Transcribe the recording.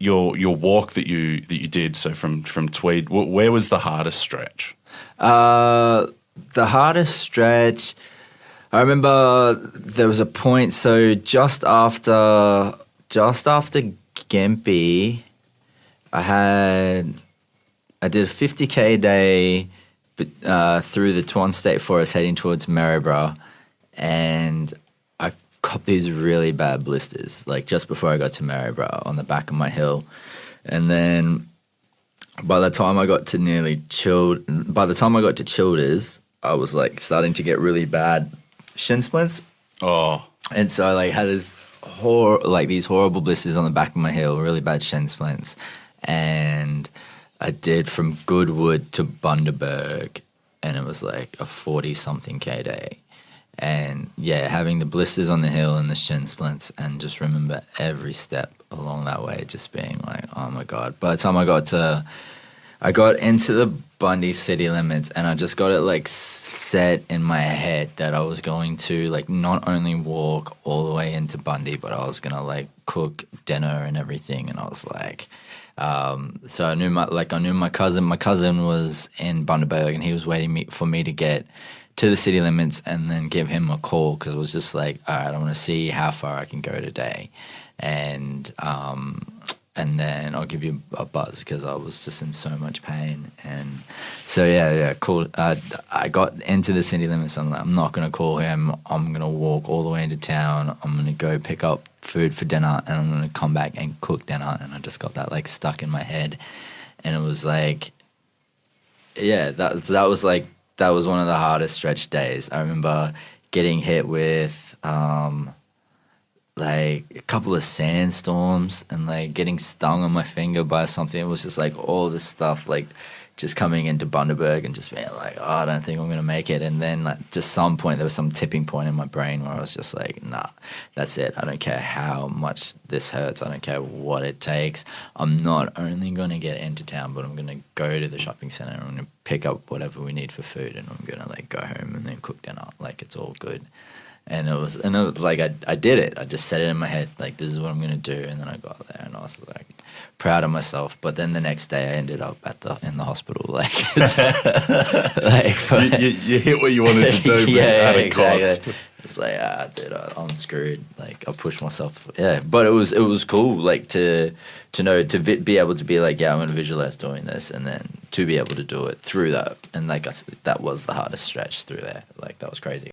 your walk that you did, so from Tweed, where was the hardest stretch? The hardest stretch, I remember there was a point, so just after Gympie, I did a 50K day through the Torn State Forest heading towards Maryborough, and I copped these really bad blisters, like just before I got to Maryborough on the back of my hill. And then by the time I got to Childers, I was like starting to get really bad shin splints. Oh. And so I like had these horrible blisters on the back of my heel, really bad shin splints. And I did from Goodwood to Bundaberg, and it was like a 40-something K day. And yeah, having the blisters on the heel and the shin splints, and just remember every step along that way just being like, oh my God. By the time I got into the Bundy city limits, and I just got it like set in my head that I was going to like not only walk all the way into Bundy, but I was gonna like cook dinner and everything. And I was like, so I knew my cousin. My cousin was in Bundaberg, and he was waiting for me to get to the city limits and then give him a call, because it was just like, all right, I want to see how far I can go today, and then I'll give you a buzz, because I was just in so much pain. And so yeah, cool. I got into the city limits. I'm like, I'm not gonna call him. I'm gonna walk all the way into town. I'm gonna go pick up food for dinner, and I'm gonna come back and cook dinner. And I just got that like stuck in my head, and it was like, yeah, that was one of the hardest stretch days. I remember getting hit with like a couple of sandstorms and like getting stung on my finger by something. It was just like all this stuff like just coming into Bundaberg and just being like, oh, I don't think I'm going to make it. And then like just some point, there was some tipping point in my brain where I was just like, nah, that's it. I don't care how much this hurts. I don't care what it takes. I'm not only going to get into town, but I'm going to go to the shopping center and I'm going to pick up whatever we need for food, and I'm going to like go home and then cook dinner. Like it's all good. And it was like I did it. I just set it in my head, like this is what I'm gonna do. And then I got there, and I was like proud of myself. But then the next day, I ended up in the hospital. Like, you hit what you wanted to do, but at a exactly. cost. It's like, dude, I'm screwed. Like I pushed myself. Yeah, but it was cool. Like to be able to be like, yeah, I'm gonna visualize doing this, and then to be able to do it through that. And like that was the hardest stretch through there. Like that was crazy.